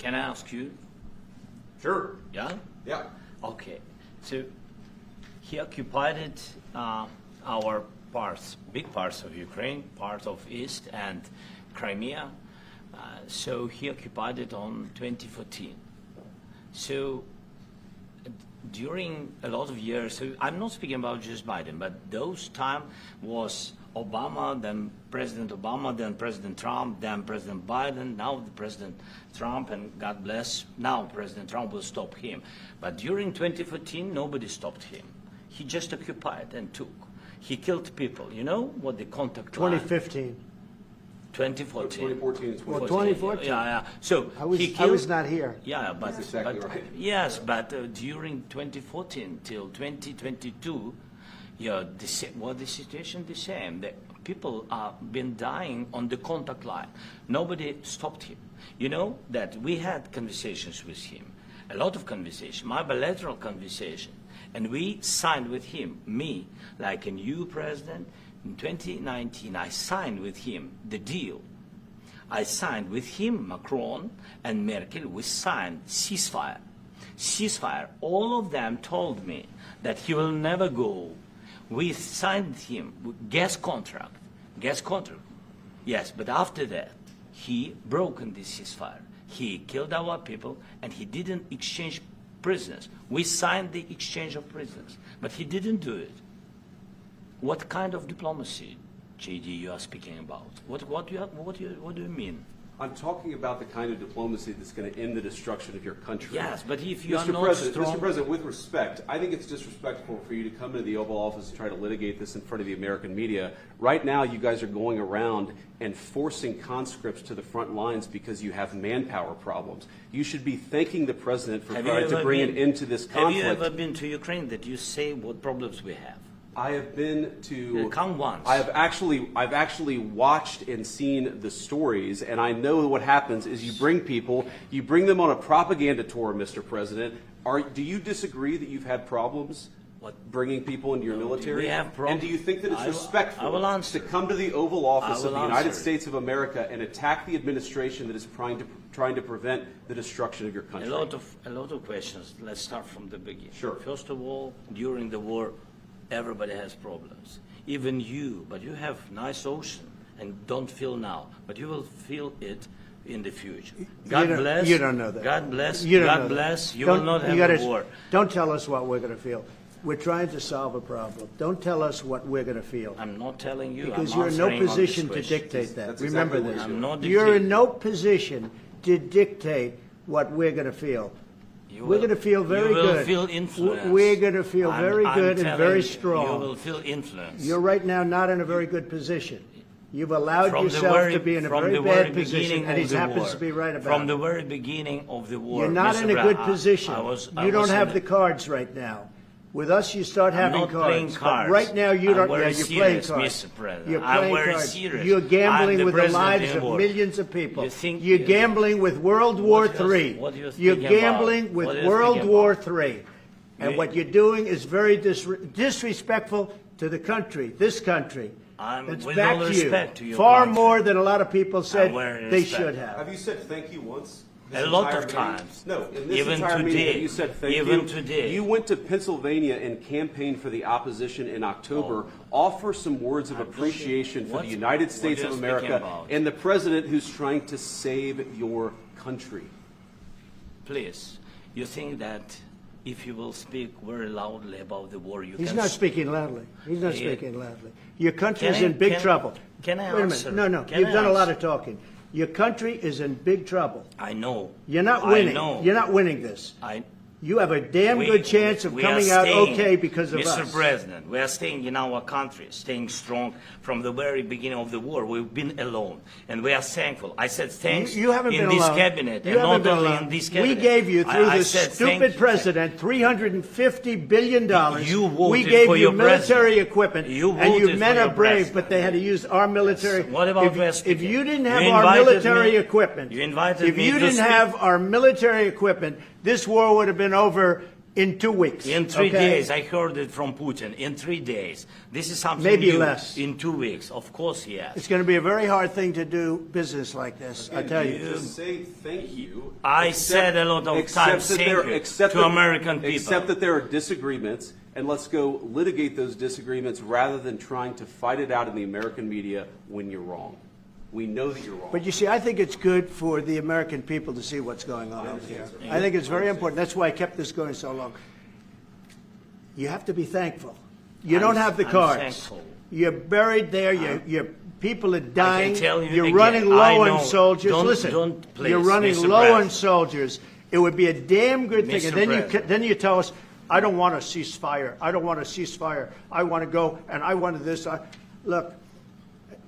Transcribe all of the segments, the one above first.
Can I ask you? Sure. Yeah? Yeah. Okay. So he occupied our parts, big parts of Ukraine, parts of East and Crimea. So he occupied it on 2014. So during a lot of years, so I'm not speaking about just Biden, but those time was Obama, then President Obama, then President Trump, then President Biden, now the President Trump, and God bless, now President Trump will stop him. But during 2014, nobody stopped him. He just occupied and took. He killed people. You know what the contact line? 2015. 2014. 2014 and 2014. Well, 2014. Yeah. So I was not here. Yeah, but, That's exactly but right. yes, but during 2014 till 2022, yeah, the situation the same. The people have been dying on the contact line. Nobody stopped him. You know that we had conversations with him, a lot of conversation, my bilateral conversation, and we signed with him, me, like a new president. In 2019, I signed with him the deal. I signed with him, Macron and Merkel, we signed ceasefire. Ceasefire. All of them told me that he will never go. We signed him with gas contract. Gas contract. Yes, but after that, he broken the ceasefire. He killed our people and he didn't exchange prisoners. We signed the exchange of prisoners, but he didn't do it. What kind of diplomacy, JD, you are speaking about? What do you mean? I'm talking about the kind of diplomacy that's going to end the destruction of your country. Yes, but if you are Mr. not President, strong... Mr. President, with respect, I think it's disrespectful for you to come into the Oval Office and try to litigate this in front of the American media. Right now, you guys are going around and forcing conscripts to the front lines because you have manpower problems. You should be thanking the President for trying to bring an end to this conflict. Have you ever been to Ukraine that you say what problems we have? I have been to. Come once. I've actually watched and seen the stories, and I know what happens is you bring people, you bring them on a propaganda tour, Mr. President. Do you disagree that you've had problems bringing people into your military? We have problems. And do you think that it's respectful to come to the Oval Office of the United States of America and attack the administration that is trying to prevent the destruction of your country? A lot of questions. Let's start from the beginning. Sure. First of all, during the war, everybody has problems. Even you, but you have nice ocean and don't feel now, but you will feel it in the future. God bless. You don't know that. God bless. You don't God know bless. that. You will not have a war. Don't tell us what we're going to feel. We're trying to solve a problem. Don't tell us what we're going to feel. I'm not telling you. Because I'm you're in no answering on position this to question. dictate that. That's Remember exactly this. what I'm not You're in dictating. no position to dictate what we're going to feel. We're going to feel very good. You will feel influenced. We're going to feel very good and very strong. You will feel influenced. You're right now not in a very good position. You've allowed yourself to be in a very bad position, and he happens to be right about it. From the very beginning of the war. You're not in a good position. You don't have the cards right now. With us, you start having not cards. playing cards. But right now, you don't. I'm Yeah, very you're playing serious, cards. Mr. President. You're I'm playing very cards. serious. You're gambling I'm with the president lives in of war. millions of people. You think- You're gambling with World War III. What are you You're thinking gambling about? with What are you World thinking War about? III. And what you're doing is very disrespectful to the country, this country. It's with back all to you. respect to your Far country. more than a lot of people said very they respect. should have. Have you said thank you once? A lot of Entire meeting? times. No, in this Even entire meeting, today. have you said thank Even you. today. You went to Pennsylvania and campaigned for the opposition in October. Offer some words of appreciation for the United States what of are you speaking America about? and the president who's trying to save your country. Please, you think that if you will speak very loudly about the war, you He's can... not speaking loudly. He's not speaking loudly. Your country is Can I- in big can- trouble. can I Wait a answer? minute. No. Can You've I done a lot answer? of talking. Your country is in big trouble. I know. You're not I winning. know. You're not winning this. I, You have a damn good chance of we are coming out staying, okay because of Mr. us. President, we are staying in our country, staying strong from the very beginning of the war. We've been alone, and we are thankful. I said thanks You haven't in been this alone. cabinet, You and haven't not been only alone. in this cabinet. We gave you, through I this said thank stupid you. president, $350 billion. You voted we gave for you your military president. equipment, You and you voted men for are your brave, president. but they had to use our military. What about West if you didn't have You our invited military me- equipment, you invited if me you to didn't speak. have our military equipment, this war would have been over In 2 weeks. In 3 days, I heard it from Putin. In 3 days. This is something Maybe new. less. In 2 weeks. Of course, yes. It's going to be a very hard thing to do business like this, I tell you. Just say thank you. I said a lot of times thank you to American people. Except that there are disagreements, and let's go litigate those disagreements rather than trying to fight it out in the American media when you're wrong. We know that you're wrong. But you see, I think it's good for the American people to see what's going on over here. I think it's very important. That's why I kept this going so long. You have to be thankful. You don't have the cards. Thankful. You're buried there. Your people are dying. I can tell you You're again, running low I know. on soldiers. Listen, you're running Mr. low on President. soldiers. It would be a damn good thing. Mr. And President. then you tell us, I don't want a ceasefire. I don't want a ceasefire. I want to go, and I wanted this. Look,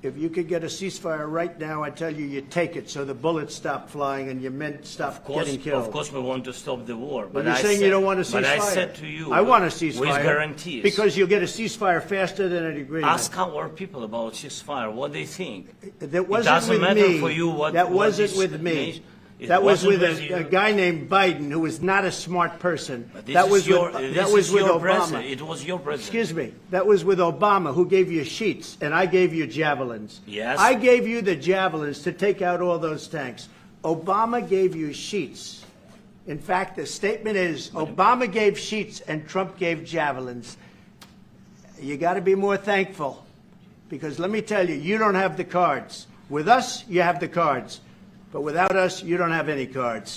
if you could get a ceasefire right now, I tell you, you take it so the bullets stop flying and your men stop getting killed. Of course we want to stop the war. But you're saying you don't want a ceasefire. But I said to you, I want a ceasefire. with guarantees. Because you'll get a ceasefire faster than an agreement. Ask our people about ceasefire, what they think. That wasn't it doesn't with matter me. for you what that what wasn't this with me. nation- it That was wasn't with you. a guy named Biden, who was not a smart person. But this That is was your, with, this that was is with your Obama. president. It was your president. Excuse me. That was with Obama, who gave you sheets, and I gave you javelins. Yes. I gave you the javelins to take out all those tanks. Obama gave you sheets. In fact, the statement is Obama gave sheets and Trump gave javelins. You got to be more thankful, because let me tell you, you don't have the cards. With us, you have the cards. But without us, you don't have any cards.